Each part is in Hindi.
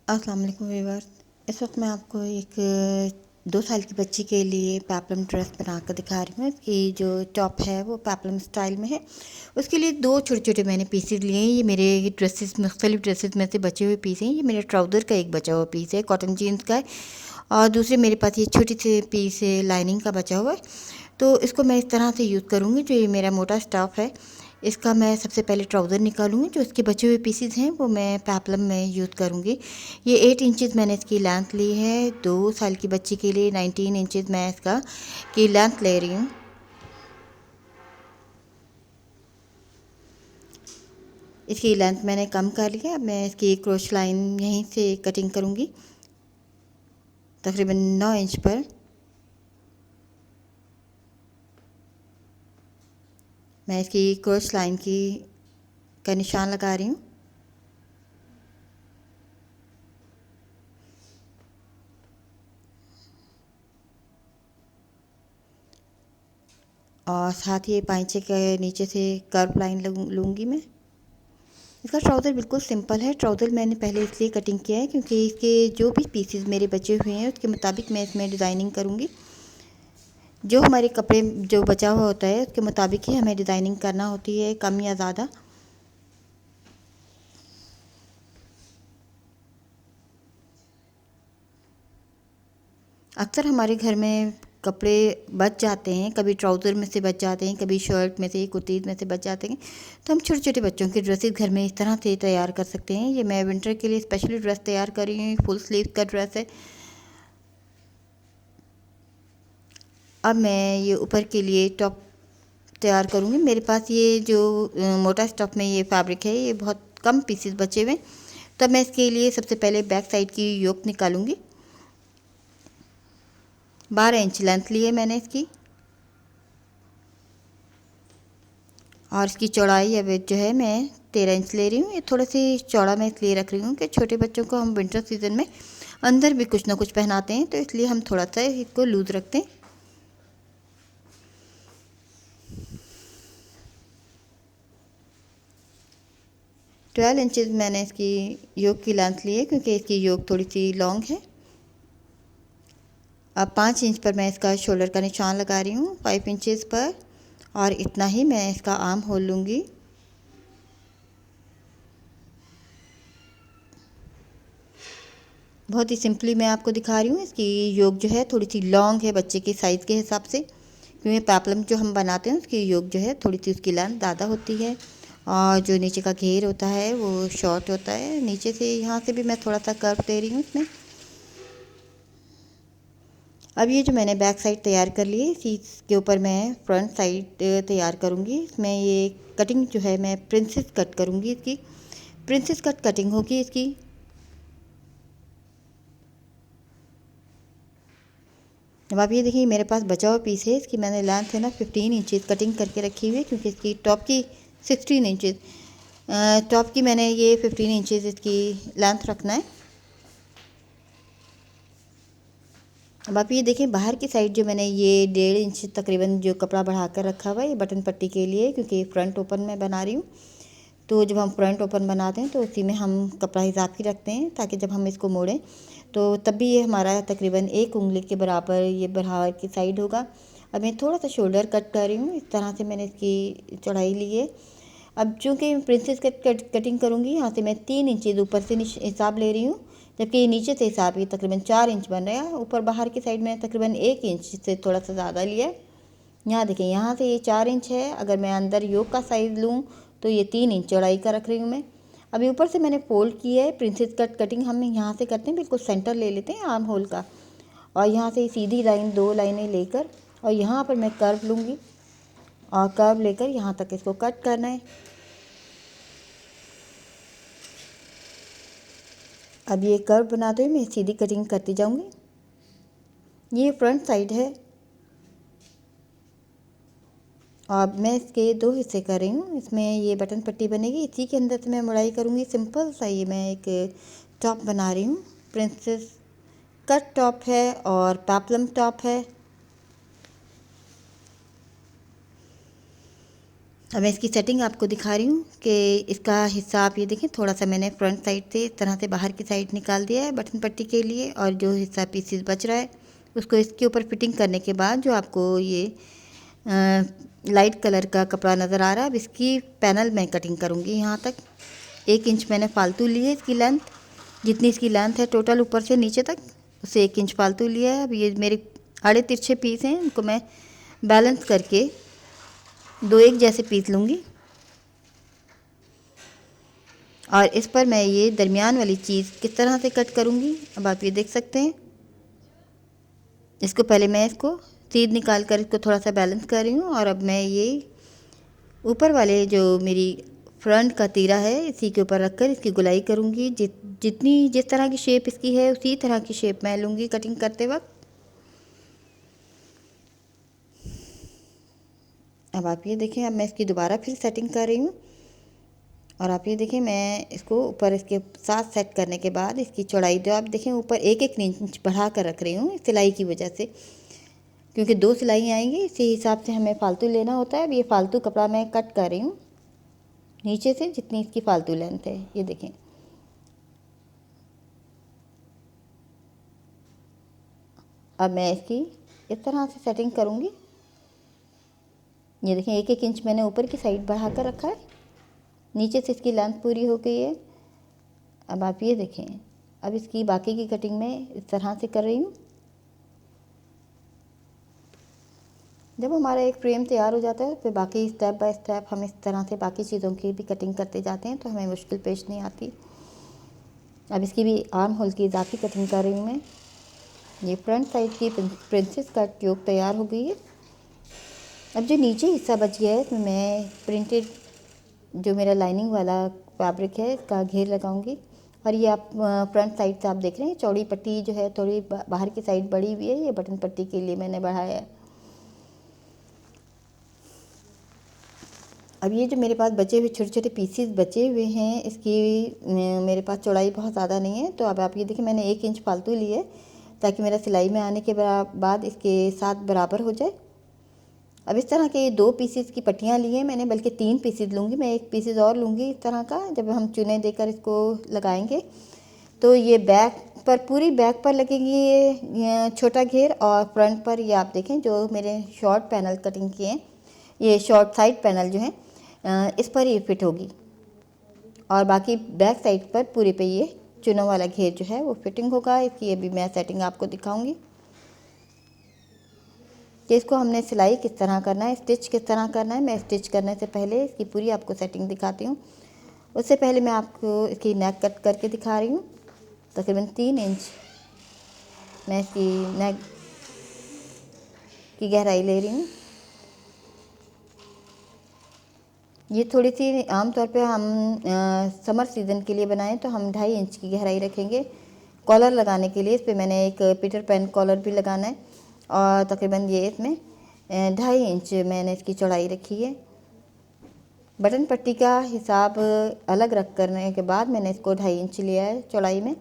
अस्सलाम वालेकुम व्यूअर्स। इस वक्त मैं आपको एक 2 साल की बच्ची के लिए पेपलम ड्रेस बनाकर दिखा रही हूँ। इसकी जो टॉप है वो पेपलम स्टाइल में है। उसके लिए 2 छोटे-छोटे मैंने पीसेस लिए हैं। ये मेरे ड्रेसेस मुख्तलिफ ड्रेसेस में से बचे हुए पीस हैं। ये मेरे ट्राउज़र का एक बचा हुआ पीस है, कॉटन जीन्स का है, और दूसरे मेरे पास ये छोटी सी पीस है लाइनिंग का बचा हुआ है। तो इसको मैं इस तरह से यूज़ करूँगी। जो ये मेरा मोटा स्टफ़ है, इसका मैं सबसे पहले ट्राउज़र निकालूँगी। जो इसके बचे हुए पीसेस हैं वो मैं पेपलम में यूज़ करूँगी। ये 8 इंचेस मैंने इसकी लेंथ ली है। 2 साल की बच्ची के लिए 19 इंचेस मैं इसका की लेंथ ले रही हूँ। इसकी लेंथ मैंने कम कर लिया। अब मैं इसकी क्रोश लाइन यहीं से कटिंग करूँगी, तकरीबन 9 इंच पर। मैं इसकी क्रोश लाइन का निशान लगा रही हूँ। और साथ ही ये पाइंचे के नीचे से कर्व लाइन लूँगी मैं। इसका ट्राउज़र बिल्कुल सिंपल है। ट्राउज़र मैंने पहले इसलिए कटिंग किया है क्योंकि इसके जो भी पीसेस मेरे बचे हुए हैं उसके मुताबिक मैं इसमें डिज़ाइनिंग करूँगी। जो हमारे कपड़े जो बचा हुआ होता है उसके मुताबिक ही हमें डिज़ाइनिंग करना होती है, कम या ज़्यादा। अक्सर हमारे घर में कपड़े बच जाते हैं, कभी ट्राउज़र में से बच जाते हैं, कभी शर्ट में से, कुर्तीज़ में से बच जाते हैं। तो हम छोटे-छोटे बच्चों के ड्रेसेस घर में इस तरह से तैयार कर सकते हैं। ये मैं विंटर के लिए स्पेशली ड्रेस तैयार कर रही हूँ। फुल स्लीव का ड्रेस है। अब मैं ये ऊपर के लिए टॉप तैयार करूँगी। मेरे पास ये जो मोटा स्टफ़ में ये फैब्रिक है, ये बहुत कम पीसेस बचे हुए हैं। तब मैं इसके लिए सबसे पहले बैक साइड की योक निकालूंगी। 12 इंच लेंथ ली है मैंने इसकी, और इसकी चौड़ाई अब जो है मैं 13 इंच ले रही हूँ। ये थोड़ा सी चौड़ा मैं इसलिए रख रही हूँ कि छोटे बच्चों को हम विंटर सीज़न में अंदर भी कुछ ना कुछ पहनाते हैं, तो इसलिए हम थोड़ा सा इसको लूज़ रखते हैं। ट्वेल्व इंचज़ मैंने इसकी योक की लेंथ ली है क्योंकि इसकी योक थोड़ी सी लॉन्ग है। अब 5 इंच पर मैं इसका शोल्डर का निशान लगा रही हूँ, 5 इंचज़ पर, और इतना ही मैं इसका आर्म होल लूँगी। बहुत ही सिंपली मैं आपको दिखा रही हूँ। इसकी योक जो है थोड़ी सी लॉन्ग है बच्चे के साइज़ के हिसाब से, क्योंकि पेपलम जो हम बनाते हैं उसकी योक जो है थोड़ी सी उसकी लेंथ ज़्यादा होती है, और जो नीचे का घेर होता है वो शॉर्ट होता है। नीचे से यहाँ से भी मैं थोड़ा सा कर्व दे रही हूँ इसमें। अब ये जो मैंने बैक साइड तैयार कर ली है, इसी के ऊपर मैं फ्रंट साइड तैयार करूँगी। इसमें ये कटिंग जो है मैं प्रिंसेस कट करूँगी। इसकी प्रिंसेस कट कटिंग होगी इसकी। अब आप ये देखिए मेरे पास बचा हुआ पीस है। इसकी मैंने लेंथ है ना 15 इंचज़ कटिंग करके रखी हुई है, क्योंकि इसकी टॉप की 16 इंचज़ टॉप की मैंने ये 15 इंचज़ इसकी लेंथ रखना है। अब आप ये देखें बाहर की साइड जो मैंने ये 1.5 इंच तकरीबन जो कपड़ा बढ़ा कर रखा हुआ है, ये बटन पट्टी के लिए, क्योंकि फ्रंट ओपन मैं बना रही हूँ। तो जब हम फ्रंट ओपन बनाते हैं तो उसी में हम कपड़ा इजाफी रखते हैं, ताकि जब हम इसको मोड़ें तो तब भी ये हमारा तकरीबन 1 उंगली के बराबर ये बाहर की साइड होगा। अब मैं थोड़ा सा शोल्डर कट कर रही हूँ। इस तरह से मैंने इसकी चौड़ाई ली है। अब चूँकि प्रिंसेस कटिंग करूँगी, यहाँ से मैं 3 इंचज़ ऊपर से हिसाब ले रही हूँ, जबकि नीचे से हिसाब ये तकरीबन 4 इंच बन रहा है। ऊपर बाहर की साइड में तकरीबन 1 इंच से थोड़ा सा ज़्यादा लिया है। यहाँ देखें, यहाँ से ये 4 इंच है। अगर मैं अंदर योक का साइज़ लूँ तो ये 3 इंच चौड़ाई का रख रही हूँ मैं। अभी ऊपर से मैंने फोल्ड की है। प्रिंसेस कटिंग हम यहाँ से करते हैं, बिल्कुल सेंटर ले लेते हैं आर्म होल का, और यहाँ से सीधी लाइन 2 लाइनें लेकर, और यहाँ पर मैं कर्व लूँगी, और कर्व लेकर यहाँ तक इसको कट करना है। अब ये कर्व बनाते हुए मैं सीधी कटिंग करती जाऊँगी। ये फ्रंट साइड है। अब मैं इसके 2 हिस्से कर रही हूँ। इसमें ये बटन पट्टी बनेगी, इसी के अंदर से मैं मुड़ाई करूँगी। सिंपल सा ये मैं एक टॉप बना रही हूँ। प्रिंसेस कट टॉप है और पेपलम टॉप है। अब मैं इसकी सेटिंग आपको दिखा रही हूँ कि इसका हिस्सा आप ये देखें, थोड़ा सा मैंने फ्रंट साइड से इस तरह से बाहर की साइड निकाल दिया है बटन पट्टी के लिए, और जो हिस्सा पीसीस बच रहा है उसको इसके ऊपर फिटिंग करने के बाद जो आपको ये लाइट कलर का कपड़ा नज़र आ रहा है, अब इसकी पैनल मैं कटिंग करूँगी। यहाँ तक 1 इंच मैंने फालतू ली है इसकी लेंथ, जितनी इसकी लेंथ है टोटल ऊपर से नीचे तक, उससे 1 इंच फालतू लिया है। अब ये मेरे आड़े तिरछे पीस हैं, उनको मैं बैलेंस करके 2 एक जैसे पीस लूँगी, और इस पर मैं ये दरमियान वाली चीज़ किस तरह से कट करूँगी अब आप ये देख सकते हैं। इसको पहले मैं इसको सीध निकाल कर इसको थोड़ा सा बैलेंस कर रही हूँ, और अब मैं ये ऊपर वाले जो मेरी फ्रंट का तीरा है इसी के ऊपर रखकर इसकी गुलाई करूँगी। जिस तरह की शेप इसकी है उसी तरह की शेप मैं लूँगी कटिंग करते वक्त। अब आप ये देखें, अब मैं इसकी दोबारा फिर सेटिंग कर रही हूँ, और आप ये देखें मैं इसको ऊपर इसके साथ सेट करने के बाद इसकी चौड़ाई जो आप देखें ऊपर 1 इंच बढ़ा कर रख रही हूँ सिलाई की वजह से, क्योंकि 2 सिलाई आएंगी, इसी हिसाब से हमें फालतू लेना होता है। अब ये फालतू कपड़ा मैं कट कर रही हूँ नीचे से, जितनी इसकी फालतू लेंथ है ये देखें। अब मैं इसकी इस तरह से सेटिंग करूँगी। ये देखें 1 इंच मैंने ऊपर की साइड बढ़ा कर रखा है, नीचे से इसकी लेंथ पूरी हो गई है। अब आप ये देखें, अब इसकी बाकी की कटिंग मैं इस तरह से कर रही हूँ। जब हमारा एक फ्रेम तैयार हो जाता है फिर बाकी स्टेप बाय स्टेप हम इस तरह से बाकी चीज़ों की भी कटिंग करते जाते हैं, तो हमें मुश्किल पेश नहीं आती। अब इसकी भी आर्म होल की इजाफी कटिंग कर रही हूँ मैं। ये फ्रंट साइड की प्रिंसेस कट ट्यूब तैयार हो गई है। अब जो नीचे हिस्सा बच गया है इसमें मैं प्रिंटेड जो मेरा लाइनिंग वाला फैब्रिक है इसका घेर लगाऊंगी, और ये आप फ्रंट साइड से आप देख रहे हैं चौड़ी पट्टी जो है थोड़ी बाहर की साइड बढ़ी हुई है, ये बटन पट्टी के लिए मैंने बढ़ाया है। अब ये जो मेरे पास बचे हुए छोटे छोटे पीसीस बचे हुए हैं, इसकी मेरे पास चौड़ाई बहुत ज़्यादा नहीं है, तो अब आप ये देखिए मैंने 1 इंच फालतू ली है ताकि मेरा सिलाई में आने के बाद इसके साथ बराबर हो जाए। अब इस तरह के 2 पीसीस की पट्टियाँ ली हैं मैंने, बल्कि 3 पीसीस लूँगी मैं, 1 पीसीस और लूँगी इस तरह का। जब हम चुने देकर इसको लगाएंगे तो ये बैक पर, पूरी बैक पर लगेगी ये छोटा घेर, और फ्रंट पर ये आप देखें जो मेरे शॉर्ट पैनल कटिंग किए हैं, ये शॉर्ट साइड पैनल जो हैं इस पर ये फिट होगी, और बाकी बैक साइड पर पूरे पे ये चुना वाला घेर जो है वो फिटिंग होगा। इसकी अभी मैं सेटिंग आपको दिखाऊंगी कि इसको हमने सिलाई किस तरह करना है, स्टिच किस तरह करना है। मैं स्टिच करने से पहले इसकी पूरी आपको सेटिंग दिखाती हूँ। उससे पहले मैं आपको इसकी नेक कट करके दिखा रही हूँ। तकरीबन 3 इंच मैं इसकी नेक की गहराई ले रही हूँ। ये थोड़ी सी आमतौर पे हम समर सीज़न के लिए बनाएं तो हम 2.5 इंच की गहराई रखेंगे। कॉलर लगाने के लिए इस पर मैंने एक पीटर पैन कॉलर भी लगाना है, और तकरीबन ये इसमें 2.5 इंच मैंने इसकी चौड़ाई रखी है। बटन पट्टी का हिसाब अलग रख करने के बाद मैंने इसको 2.5 इंच लिया है चौड़ाई में,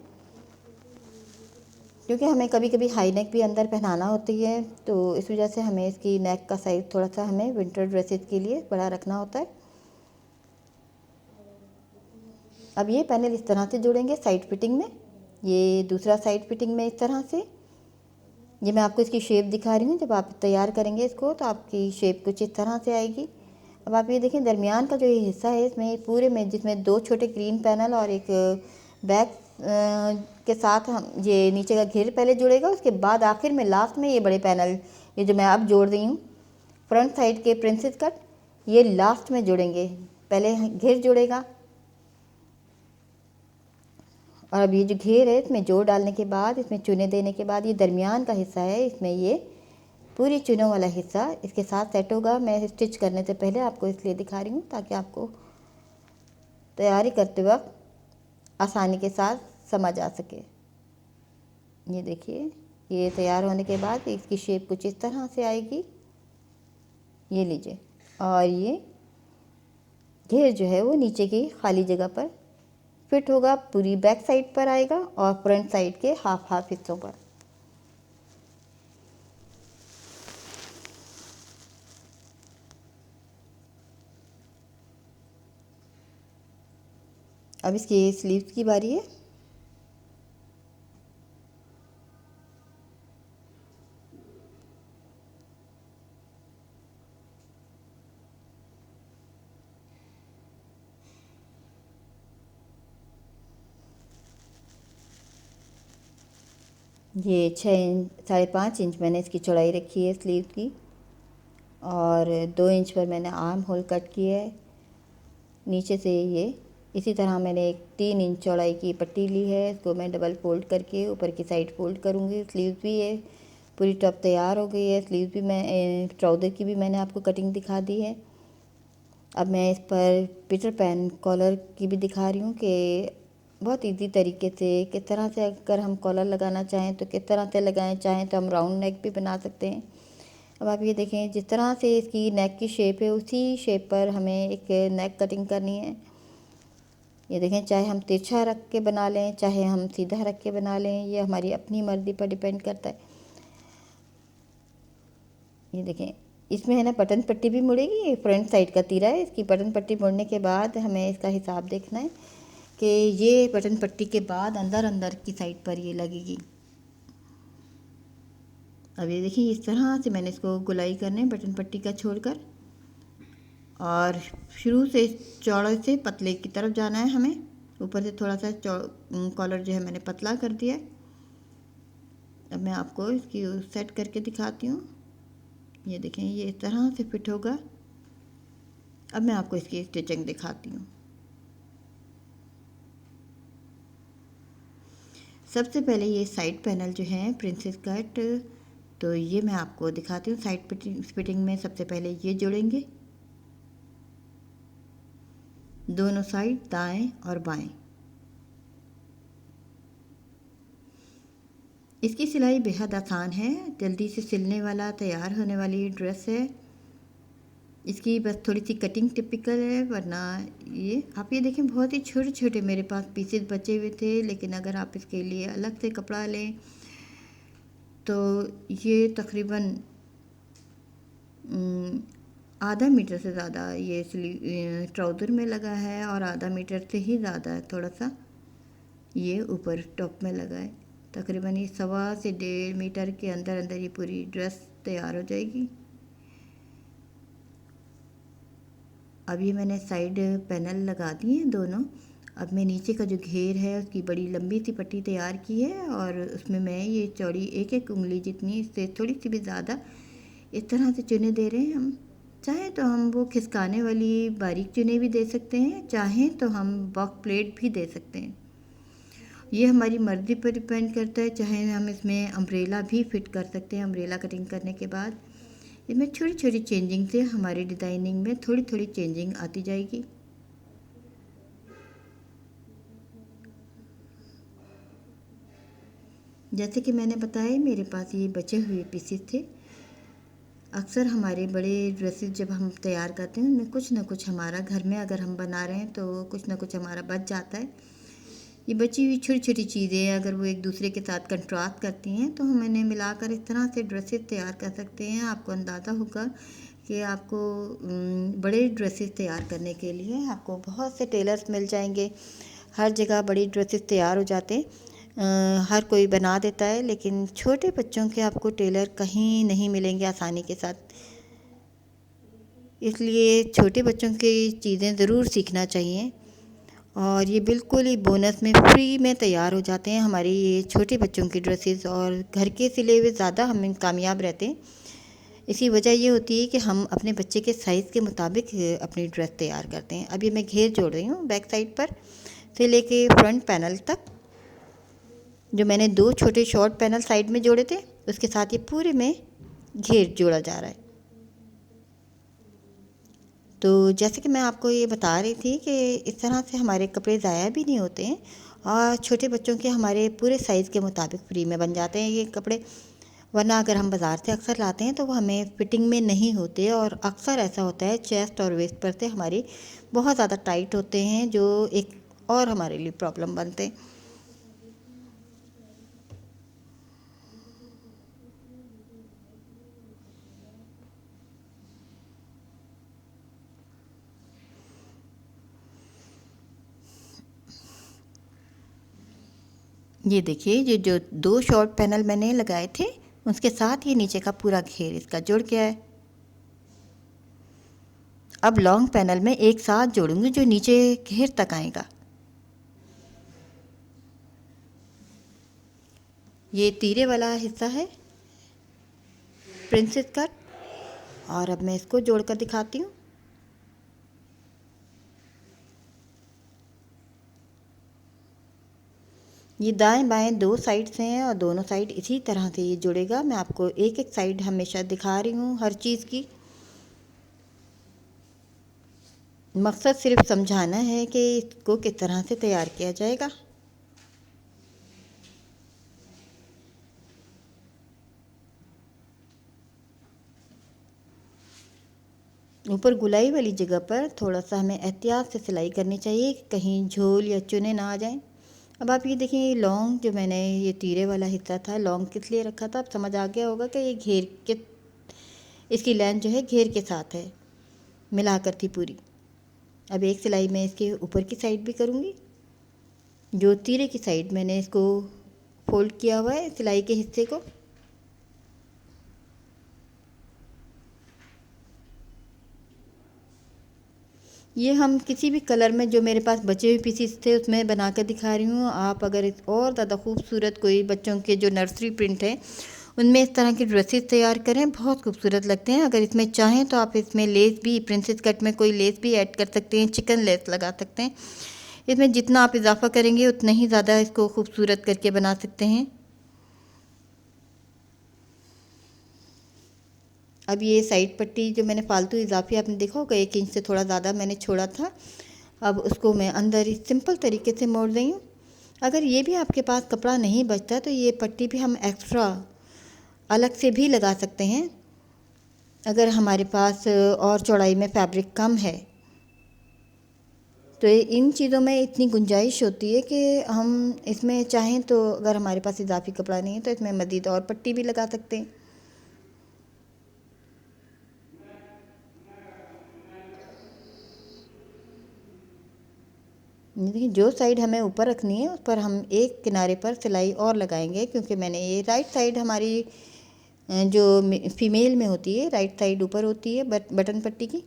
क्योंकि हमें कभी कभी हाई नेक भी अंदर पहनाना होती है, तो इस वजह से हमें इसकी नेक का साइज़ थोड़ा सा हमें विंटर ड्रेसेस के लिए बड़ा रखना होता है। अब ये पैनल इस तरह से जोड़ेंगे साइड फिटिंग में, ये दूसरा साइड फिटिंग में इस तरह से। ये मैं आपको इसकी शेप दिखा रही हूँ, जब आप तैयार करेंगे इसको तो आपकी शेप कुछ इस तरह से आएगी। अब आप ये देखें दरमियान का जो ये हिस्सा है इसमें पूरे में, जिसमें 2 छोटे ग्रीन पैनल और एक बैक के साथ हम ये नीचे का घेर पहले जुड़ेगा, उसके बाद आखिर में लास्ट में ये बड़े पैनल ये जो मैं अब जोड़ रही हूँ फ्रंट साइड के प्रिंसेस कट, ये लास्ट में जुड़ेंगे, पहले घेर जुड़ेगा। और अब ये जो घेर है इसमें जोड़ डालने के बाद, इसमें चुने देने के बाद ये दरमियान का हिस्सा है, इसमें ये पूरी चुनों वाला हिस्सा इसके साथ सेट होगा। मैं स्टिच करने से पहले आपको इसलिए दिखा रही हूँ ताकि आपको तैयारी करते वक्त आसानी के साथ समझ आ सके। ये देखिए ये तैयार होने के बाद इसकी शेप कुछ इस तरह से आएगी, ये लीजिए। और ये घेर जो है वो नीचे की खाली जगह पर फिट होगा, पूरी बैक साइड पर आएगा और फ्रंट साइड के हाफ हाफ हिस्सों पर। अब इसकी स्लीव्स की बारी है। ये 6 इंच 5.5 इंच मैंने इसकी चौड़ाई रखी है स्लीव की, और 2 इंच पर मैंने आर्म होल कट किया है नीचे से। ये इसी तरह मैंने एक 3 इंच चौड़ाई की पट्टी ली है, इसको मैं डबल फोल्ड करके ऊपर की साइड फोल्ड करूँगी। स्लीव भी है, पूरी टॉप तैयार हो गई है। स्लीव भी मैं ट्राउज़र की भी मैंने आपको कटिंग दिखा दी है। अब मैं इस पर पीटर पैन कॉलर की भी दिखा रही हूँ कि बहुत इजी तरीके से किस तरह से अगर हम कॉलर लगाना चाहें तो किस तरह से लगाएं, चाहें तो हम राउंड नेक भी बना सकते हैं। अब आप ये देखें, जिस तरह से इसकी नेक की शेप है उसी शेप पर हमें एक नेक कटिंग करनी है। ये देखें, चाहे हम तिरछा रख के बना लें, चाहे हम सीधा रख के बना लें, ये हमारी अपनी मर्ज़ी पर डिपेंड करता है। ये देखें, इसमें है ना बटन पट्टी भी मुड़ेगी। ये फ्रंट साइड का तीरा है, इसकी बटन पट्टी मुड़ने के बाद हमें इसका हिसाब देखना है कि ये बटन पट्टी के बाद अंदर अंदर की साइड पर ये लगेगी। अब ये देखिए, इस तरह से मैंने इसको गुलाई करने बटन पट्टी का छोड़कर, और शुरू से चौड़े से पतले की तरफ जाना है हमें। ऊपर से थोड़ा सा कॉलर जो है मैंने पतला कर दिया है। अब मैं आपको इसकी सेट करके दिखाती हूँ। ये देखें, ये इस तरह से फिट होगा। अब मैं आपको इसकी स्टिचिंग दिखाती हूँ। सबसे पहले ये साइड पैनल जो है प्रिंसेस कट, तो ये मैं आपको दिखाती हूँ। साइड फिटिंग में सबसे पहले ये जोड़ेंगे, दोनों साइड दाएं और बाएं। इसकी सिलाई बेहद आसान है, जल्दी से सिलने वाला तैयार होने वाली ड्रेस है। इसकी बस थोड़ी सी कटिंग टिपिकल है, वरना ये आप ये देखें बहुत ही छोटे छोटे मेरे पास पीसेस बचे हुए थे। लेकिन अगर आप इसके लिए अलग से कपड़ा लें तो ये तकरीबन आधा मीटर से ज़्यादा ये ट्राउज़र में लगा है, और आधा मीटर से ही ज़्यादा थोड़ा सा ये ऊपर टॉप में लगा है। तकरीबन ये 1.25 से 1.5 मीटर के अंदर अंदर ये पूरी ड्रेस तैयार हो जाएगी। अब ये मैंने साइड पैनल लगा दिए हैं दोनों। अब मैं नीचे का जो घेर है उसकी बड़ी लंबी सी पट्टी तैयार की है, और उसमें मैं ये चौड़ी एक एक उंगली जितनी, इससे थोड़ी सी भी ज़्यादा इस तरह से चुने दे रहे हैं हम। चाहे तो हम वो खिसकाने वाली बारीक चुने भी दे सकते हैं, चाहें तो हम बॉक्स प्लेट भी दे सकते हैं। ये हमारी मर्ज़ी पर डिपेंड करता है। चाहे हम इसमें अम्ब्रेला भी फिट कर सकते हैं। अम्ब्रेला कटिंग करने के बाद इसमें छोटी छोटी चेंजिंग से हमारी डिज़ाइनिंग में थोड़ी थोड़ी चेंजिंग आती जाएगी। जैसे कि मैंने बताया, मेरे पास ये बचे हुए पीसेस थे। अक्सर हमारे बड़े ड्रेसेस जब हम तैयार करते हैं उनमें कुछ ना कुछ हमारा घर में अगर हम बना रहे हैं तो कुछ ना कुछ हमारा बच जाता है। ये बची हुई छोटी छोटी चीज़ें अगर वो एक दूसरे के साथ कंट्रास्ट करती हैं तो हम इन्हें मिलाकर इस तरह से ड्रेसेस तैयार कर सकते हैं। आपको अंदाज़ा होगा कि आपको बड़े ड्रेसेस तैयार करने के लिए आपको बहुत से टेलर्स मिल जाएंगे। हर जगह बड़ी ड्रेसेस तैयार हो जाते हैं, हर कोई बना देता है, लेकिन छोटे बच्चों के आपको टेलर कहीं नहीं मिलेंगे आसानी के साथ। इसलिए छोटे बच्चों की चीज़ें ज़रूर सीखना चाहिए, और ये बिल्कुल ही बोनस में फ्री में तैयार हो जाते हैं हमारे ये छोटे बच्चों की ड्रेसेस। और घर के सिले हुए ज़्यादा हम कामयाब रहते हैं। इसी वजह ये होती है कि हम अपने बच्चे के साइज़ के मुताबिक अपनी ड्रेस तैयार करते हैं। अब ये मैं घेर जोड़ रही हूँ बैक साइड पर से लेके फ्रंट पैनल तक। जो मैंने 2 छोटे शॉर्ट पैनल साइड में जोड़े थे उसके साथ ये पूरे में घेर जोड़ा जा रहा है। तो जैसे कि मैं आपको ये बता रही थी कि इस तरह से हमारे कपड़े ज़ाया भी नहीं होते हैं, और छोटे बच्चों के हमारे पूरे साइज़ के मुताबिक फ्री में बन जाते हैं ये कपड़े। वरना अगर हम बाज़ार से अक्सर लाते हैं तो वो हमें फिटिंग में नहीं होते, और अक्सर ऐसा होता है चेस्ट और वेस्ट पर से हमारी बहुत ज़्यादा टाइट होते हैं, जो एक और हमारे लिए प्रॉब्लम बनते हैं। ये देखिए ये जो 2 शॉर्ट पैनल मैंने लगाए थे उसके साथ ये नीचे का पूरा घेर इसका जुड़ गया है। अब लॉन्ग पैनल में एक साथ जोड़ूंगी जो नीचे घेर तक आएगा। ये तीरे वाला हिस्सा है प्रिंसेस कट, और अब मैं इसको जोड़कर दिखाती हूँ। ये दाएं बाएं 2 साइड से हैं और दोनों साइड इसी तरह से ये जुड़ेगा। मैं आपको एक एक साइड हमेशा दिखा रही हूँ हर चीज़ की। मकसद सिर्फ समझाना है कि इसको किस तरह से तैयार किया जाएगा। ऊपर गुलाई वाली जगह पर थोड़ा सा हमें एहतियात से सिलाई करनी चाहिए कि कहीं झोल या चुने ना आ जाएं। अब आप ये देखिए लॉन्ग जो मैंने ये तीरे वाला हिस्सा था लॉन्ग किस लिए रखा था, अब समझ आ गया होगा कि ये घेर के इसकी लाइन जो है घेर के साथ है मिलाकर थी पूरी। अब एक सिलाई मैं इसके ऊपर की साइड भी करूँगी। जो तीरे की साइड मैंने इसको फोल्ड किया हुआ है सिलाई के हिस्से को। ये हम किसी भी कलर में जो मेरे पास बचे हुए पीसीस थे उसमें बना कर दिखा रही हूँ। आप अगर इस और ज़्यादा खूबसूरत कोई बच्चों के जो नर्सरी प्रिंट है उनमें इस तरह के ड्रेसेस तैयार करें, बहुत खूबसूरत लगते हैं। अगर इसमें चाहें तो आप इसमें लेस भी प्रिंसेस कट में कोई लेस भी ऐड कर सकते हैं, चिकन लेस लगा सकते हैं। इसमें जितना आप इजाफा करेंगे उतना ही ज़्यादा इसको खूबसूरत करके बना सकते हैं। अब ये साइड पट्टी जो मैंने फालतू इजाफी आपने देखा होगा 1 इंच से थोड़ा ज़्यादा मैंने छोड़ा था, अब उसको मैं अंदर ही सिंपल तरीके से मोड़ रही हूँ। अगर ये भी आपके पास कपड़ा नहीं बचता तो ये पट्टी भी हम एक्स्ट्रा अलग से भी लगा सकते हैं अगर हमारे पास और चौड़ाई में फैब्रिक कम है। तो इन चीज़ों में इतनी गुंजाइश होती है कि हम इसमें चाहें तो अगर हमारे पास इजाफी कपड़ा नहीं है तो इसमें मज़ीद और पट्टी भी लगा सकते हैं। देखिए जो साइड हमें ऊपर रखनी है उस पर हम एक किनारे पर सिलाई और लगाएंगे, क्योंकि मैंने ये राइट साइड हमारी जो फीमेल में होती है राइट साइड ऊपर होती है बटन पट्टी की,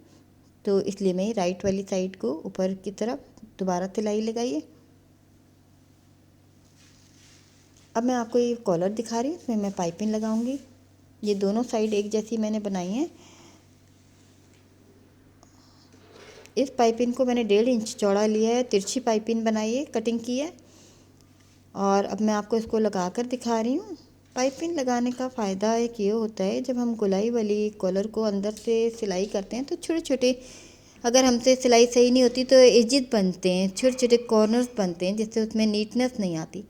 तो इसलिए मैं राइट वाली साइड को ऊपर की तरफ दोबारा सिलाई लगाइए। अब मैं आपको ये कॉलर दिखा रही हूँ, इसमें मैं पाइपिंग लगाऊंगी। ये दोनों साइड एक जैसी मैंने बनाई है। इस पाइपिंग को मैंने 1.5 इंच चौड़ा लिया है, तिरछी पाइपिंग बनाई है, कटिंग की है, और अब मैं आपको इसको लगा कर दिखा रही हूँ। पाइपिंग लगाने का फ़ायदा एक ये होता है जब हम गोलाई वाली कॉलर को अंदर से सिलाई करते हैं तो छोटे छोटे, अगर हमसे सिलाई सही नहीं होती तो एजिज बनते हैं, छोटे छोटे कॉर्नर्स बनते हैं जिससे उसमें नीटनेस नहीं आती,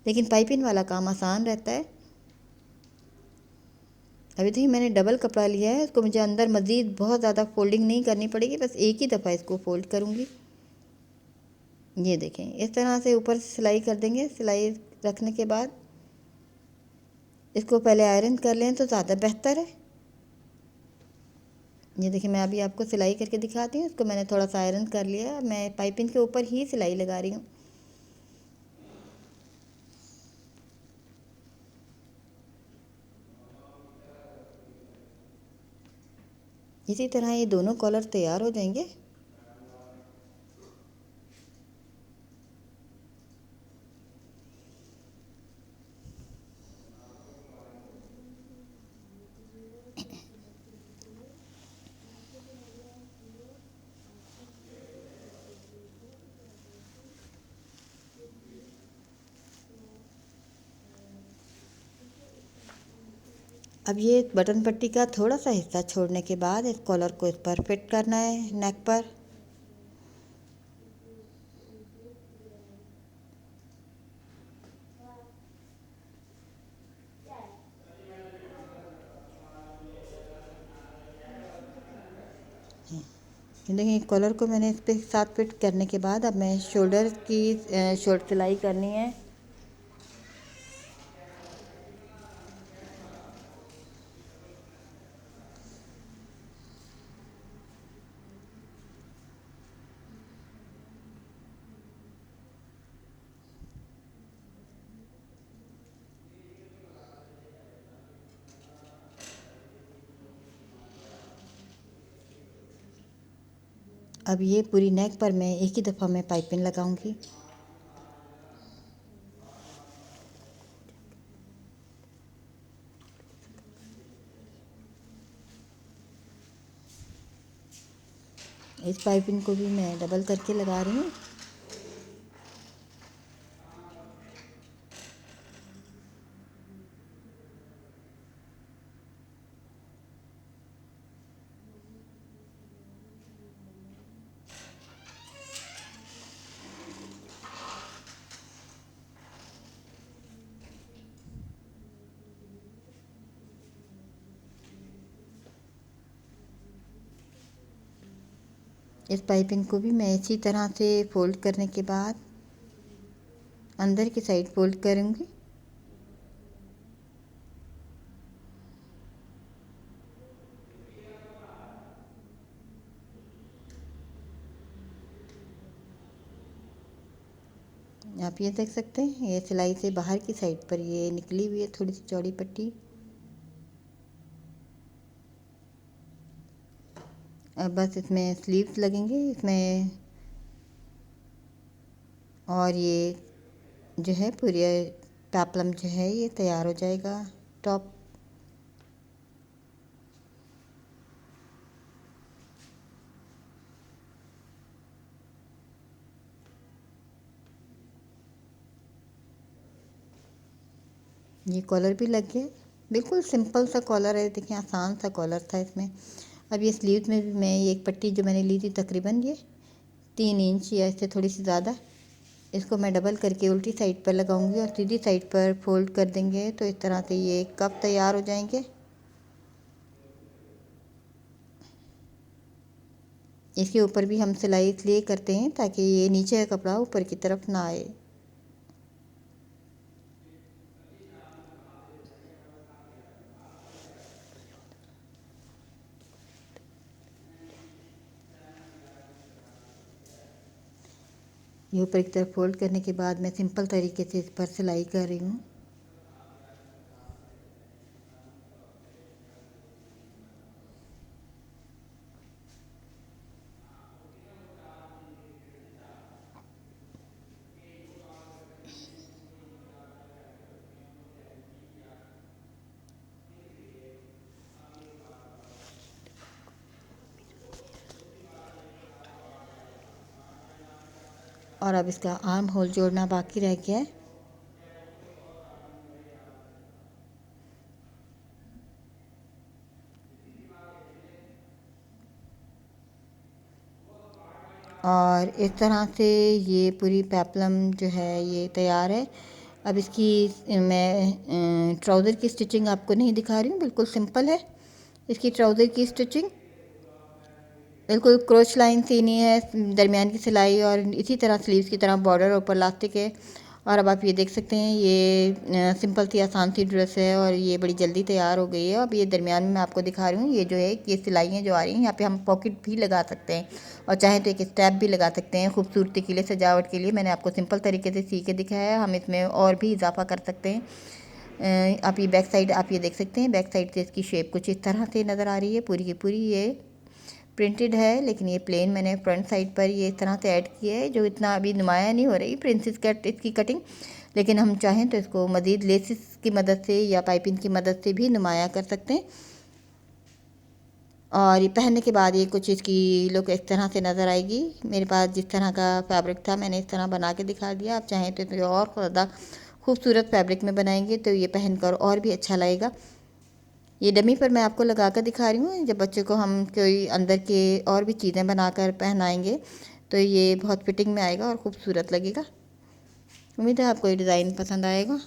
लेकिन पाइपिंग वाला काम आसान रहता है। अभी देखिए मैंने डबल कपड़ा लिया है, इसको मुझे अंदर मज़ीद बहुत ज़्यादा फोल्डिंग नहीं करनी पड़ेगी, बस एक ही दफ़ा इसको फोल्ड करूँगी। ये देखें इस तरह से ऊपर से सिलाई कर देंगे। सिलाई रखने के बाद इसको पहले आयरन कर लें तो ज़्यादा बेहतर है। ये देखिए मैं अभी आपको सिलाई करके दिखाती हूँ। इसको मैंने थोड़ा सा आयरन कर लिया, मैं पाइपिंग के ऊपर ही सिलाई लगा रही हूँ। इसी तरह ये दोनों कॉलर तैयार हो जाएंगे। अब ये बटन पट्टी का थोड़ा सा हिस्सा छोड़ने के बाद इस कॉलर को इस पर फिट करना है नेक पर। देखिए कॉलर को मैंने इस पे साथ फिट करने के बाद अब मैं शोल्डर की शॉर्ट सिलाई करनी है। अब ये पूरी नेक पर मैं एक ही दफ़ा में पाइपिंग लगाऊंगी। इस पाइपिंग को भी मैं डबल करके लगा रही हूँ। इस पाइपिंग को भी मैं इसी तरह से फोल्ड करने के बाद अंदर की साइड फोल्ड करूँगी। आप ये देख सकते हैं, ये सिलाई से बाहर की साइड पर ये निकली हुई है थोड़ी सी चौड़ी पट्टी। अब बस इसमें स्लीव्स लगेंगे इसमें, और ये जो है पूरी पेपलम जो है ये तैयार हो जाएगा टॉप। ये कॉलर भी लग गया, बिल्कुल सिंपल सा कॉलर है, देखिए आसान सा कॉलर था इसमें। अब ये स्लीव में भी मैं ये एक पट्टी जो मैंने ली थी तकरीबन ये 3 इंच या इससे थोड़ी सी ज़्यादा, इसको मैं डबल करके उल्टी साइड पर लगाऊंगी और सीधी साइड पर फोल्ड कर देंगे तो इस तरह से ये कप तैयार हो जाएंगे। इसके ऊपर भी हम सिलाई इसलिए करते हैं ताकि ये नीचे का कपड़ा ऊपर की तरफ ना आए। ये ऊपर की तरफ फोल्ड करने के बाद मैं सिंपल तरीके से इस पर सिलाई कर रही हूँ। और अब इसका आर्म होल जोड़ना बाकी रह गया है। और इस तरह से ये पूरी पेपलम जो है ये तैयार है। अब इसकी मैं ट्राउज़र की स्टिचिंग आपको नहीं दिखा रही हूँ, बिल्कुल सिंपल है इसकी ट्राउज़र की स्टिचिंग। बिल्कुल क्रोच लाइन सीनी है, दरमियान की सिलाई, और इसी तरह स्लीव्स की तरह बॉर्डर और ऊपर लास्टिक है। और अब आप ये देख सकते हैं ये सिंपल सी आसान सी ड्रेस है और ये बड़ी जल्दी तैयार हो गई है। अब ये दरमियान में मैं आपको दिखा रही हूँ, ये जो है ये सिलाइयाँ जो आ रही हैं यहाँ पे हम पॉकेट भी लगा सकते हैं और चाहे तो एक स्टेप भी लगा सकते हैं खूबसूरती के लिए, सजावट के लिए। मैंने आपको सिंपल तरीके से सी के दिखाया है, हम इसमें और भी इजाफा कर सकते हैं। आप ये बैक साइड आप ये देख सकते हैं, बैक साइड से इसकी शेप कुछ इस तरह से नज़र आ रही है। पूरी की पूरी ये प्रिंटेड है, लेकिन ये प्लेन मैंने फ्रंट साइड पर ये इस तरह से ऐड किया है जो इतना अभी नुमाया नहीं हो रही प्रिंसेस कट इसकी कटिंग। लेकिन हम चाहें तो इसको मज़ीद लेसिस की मदद से या पाइपिंग की मदद से भी नुमाया कर सकते हैं। और ये पहनने के बाद ये कुछ इसकी लुक इस तरह से नज़र आएगी। मेरे पास जिस तरह का फैब्रिक था मैंने इस तरह बना के दिखा दिया। आप चाहें तो इसे और ज़्यादा खूबसूरत फैब्रिक में बनाएंगे तो ये पहनकर और भी अच्छा लगेगा। ये डमी पर मैं आपको लगा कर दिखा रही हूँ, जब बच्चे को हम कोई अंदर के और भी चीज़ें बनाकर पहनाएंगे तो ये बहुत फिटिंग में आएगा और ख़ूबसूरत लगेगा। उम्मीद है आपको ये डिज़ाइन पसंद आएगा।